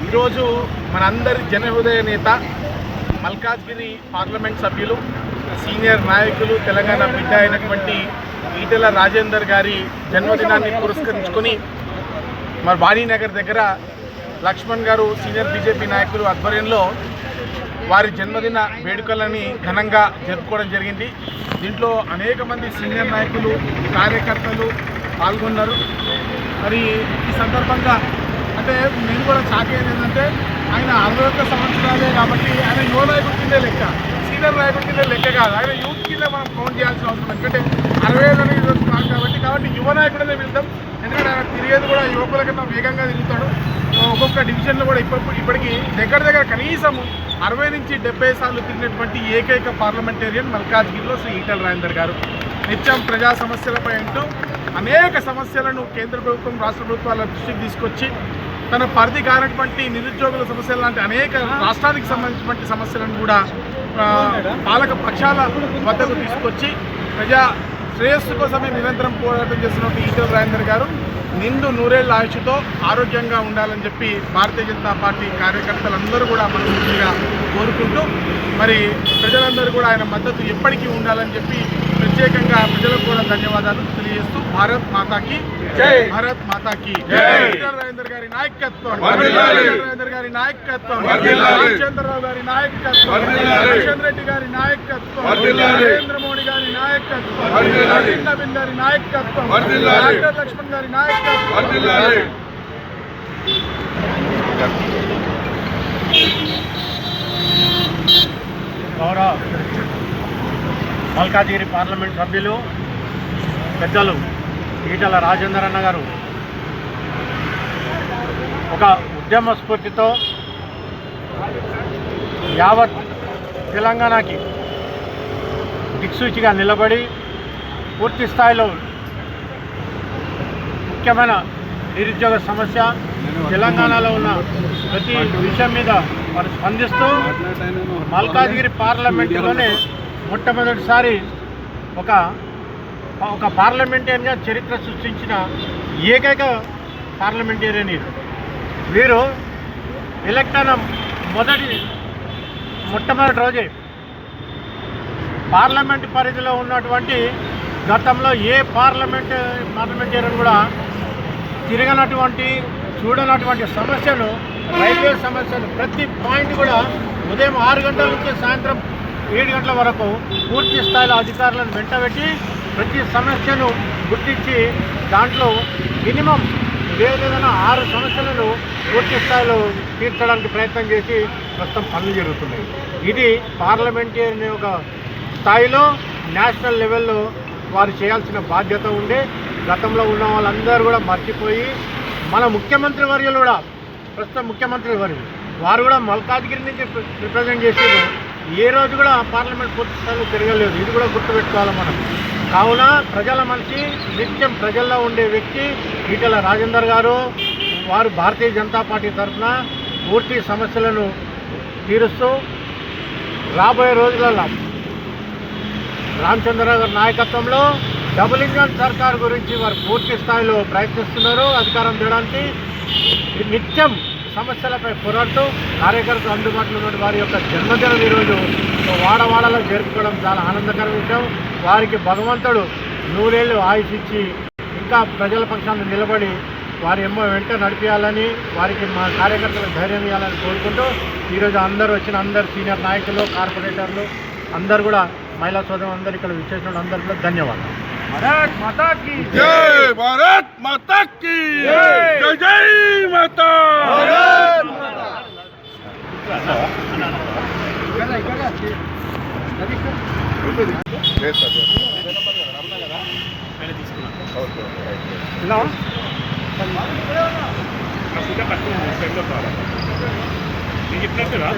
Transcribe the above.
ఈరోజు మనందరి జనహృదయ నేత మల్కాజ్గిరి పార్లమెంట్ సభ్యులు సీనియర్ నాయకులు తెలంగాణ బిడ్డ అయినటువంటి ఈటెల రాజేందర్ గారి జన్మదినాన్ని పురస్కరించుకొని మరి వాణీనగర్ దగ్గర లక్ష్మణ్ గారు సీనియర్ బీజేపీ నాయకులు ఆధ్వర్యంలో వారి జన్మదిన వేడుకలని ఘనంగా జరుపుకోవడం జరిగింది. దీంట్లో అనేక మంది సీనియర్ నాయకులు కార్యకర్తలు పాల్గొన్నారు. మరి ఈ సందర్భంగా అంటే నేను కూడా షాక్ అయ్యేది ఏంటంటే ఆయన 61 సంవత్సరాలే కాబట్టి ఆయన యువ నాయకుడి కిందే లెక్క, సీనియర్ నాయకుడి కిందే లెక్క కాదు, ఆయన యూత్ కింద మనం కౌంట్ చేయాల్సిన అవసరం. ఎందుకంటే 65 అనేది ఈరోజు కాదు కాబట్టి యువ నాయకుడనే వెళ్తాం. ఎందుకంటే ఆయన తిరిగేది కూడా యువకుల కన్నా వేగంగా తిరుగుతాడు. ఒక్కొక్క డివిజన్లో కూడా ఇప్పటికీ దగ్గర కనీసం 60 నుంచి 70 సార్లు తిరిగినటువంటి ఏకైక పార్లమెంటేరియన్ మల్కాజ్గిరిలో శ్రీ ఈటెల రాజేందర్ గారు. నిత్యం ప్రజా సమస్యలపై అంటూ అనేక సమస్యలను కేంద్ర ప్రభుత్వం రాష్ట్ర ప్రభుత్వాల దృష్టికి తీసుకొచ్చి తన పరిధి కానటువంటి నిరుద్యోగుల సమస్యలు లాంటి అనేక రాష్ట్రానికి సంబంధించినటువంటి సమస్యలను కూడా పాలక పక్షాల వద్దకు తీసుకొచ్చి ప్రజా శ్రేయస్సు కోసమే నిరంతరం పోరాటం చేస్తున్నటువంటి ఈటెల రాజేందర్ గారు నిండు నూరేళ్ల ఆయుష్తో ఆరోగ్యంగా ఉండాలని చెప్పి భారతీయ జనతా పార్టీ కార్యకర్తలందరూ కూడా మనస్ఫూర్తిగా కోరుకుంటూ మరి ప్రజలందరూ కూడా ఆయన మద్దతు ఎప్పటికీ ఉండాలని చెప్పి ప్రత్యేకంగా ప్రజలకు కూడా ధన్యవాదాలు తెలియజేస్తూ భారత్ మాతాకి జై, భారత్ మాతాకి జై. ఈటెల రాజేందర్ గారి నాయకత్వం, రాజేందర్ గారి నాయకత్వం, రామచంద్రరావు గారి నాయకత్వం, కిషన్ రెడ్డి గారి నాయకత్వం, నరేంద్ర మోడీ గారి నాయకత్వం, నవీన్ గారి నాయకత్వం, డాక్టర్ లక్ష్మణ్ గారి నాయకత్వం. గౌరవ మల్కాజ్గిరి పార్లమెంట్ సభ్యులు పెద్దలు ఈటెల రాజేందర్ అన్న గారు ఒక ఉద్యమ స్ఫూర్తితో యావత్ తెలంగాణకి దిక్సూచిగా నిలబడి పూర్తి స్థాయిలో ముఖ్యమైన నిరుద్యోగ సమస్య తెలంగాణలో ఉన్న ప్రతి విషయం మీద వారు స్పందిస్తూ మల్కాజ్గిరి పార్లమెంటులోనే మొట్టమొదటిసారి ఒక పార్లమెంటేరియన్గా చరిత్ర సృష్టించిన ఏకైక పార్లమెంటేరియన్ ఇది. వీరు ఎలక్ట్ అయిన మొట్టమొదటి రోజే పార్లమెంట్ పరిధిలో ఉన్నటువంటి గతంలో ఏ పార్లమెంటేరియన్ కూడా తిరగనటువంటి చూడనటువంటి సమస్యలు, రైల్వే సమస్యలు ప్రతి పాయింట్ కూడా ఉదయం 6 గంటల నుంచి సాయంత్రం 7 గంటల వరకు పూర్తి స్థాయిలో అధికారులను వెంటబెట్టి ప్రతి సమస్యను గుర్తించి దాంట్లో మినిమం ఏదైనా 6 సమస్యలను పూర్తి స్థాయిలో తీర్చడానికి ప్రయత్నం చేసి ప్రస్తుతం పనులు జరుగుతున్నాయి. ఇది పార్లమెంటేరియన్ ఒక స్థాయిలో నేషనల్ లెవెల్లో వారు చేయాల్సిన బాధ్యత ఉండే గతంలో ఉన్న వాళ్ళందరూ కూడా మర్చిపోయి మన ముఖ్యమంత్రి వర్యులు కూడా ప్రస్తుతం ముఖ్యమంత్రి వర్యులు వారు కూడా మల్కాజ్గిరి నుంచి రిప్రజెంట్ చేసేది ఏ రోజు కూడా పార్లమెంట్ పూర్తి స్థాయిలో తిరగలేదు. ఇది కూడా గుర్తుపెట్టుకోవాలి మనం. కావున ప్రజల మనిషి, నిత్యం ప్రజల్లో ఉండే వ్యక్తి ఈటెల రాజేందర్ గారు. వారు భారతీయ జనతా పార్టీ తరఫున పూర్తి సమస్యలను తీరుస్తూ రాబోయే రోజులలో రామచంద్రరావు గారి నాయకత్వంలో డబుల్ ఇంజన్ సర్కార్ గురించి వారు పూర్తి స్థాయిలో ప్రయత్నిస్తున్నారు అధికారం చేయడానికి. నిత్యం సమస్యలపై పోరాడుతూ కార్యకర్తలు అందుబాటులో ఉన్న వారి యొక్క జన్మదినం ఈరోజు వాడవాడలో జరుపుకోవడం చాలా ఆనందకర విషయం. వారికి భగవంతుడు 100 ఏళ్ళు ఆయుష్ ఇచ్చి ఇంకా ప్రజల పక్షాన్ని నిలబడి వారి వెంట నడిపించాలని, వారికి మా కార్యకర్తలకు ధైర్యం ఇవ్వాలని కోరుకుంటూ ఈరోజు అందరూ సీనియర్ నాయకులు, కార్పొరేటర్లు అందరూ కూడా మహిళా సోదరులు అందరూ ఇక్కడ విచ్చేసిన అందరికీ కూడా ధన్యవాదాలు. భారత్ మాతా కీ జై, భారత్ మాతా కీ జై, జై మాతా. చెప్పినట్టుగా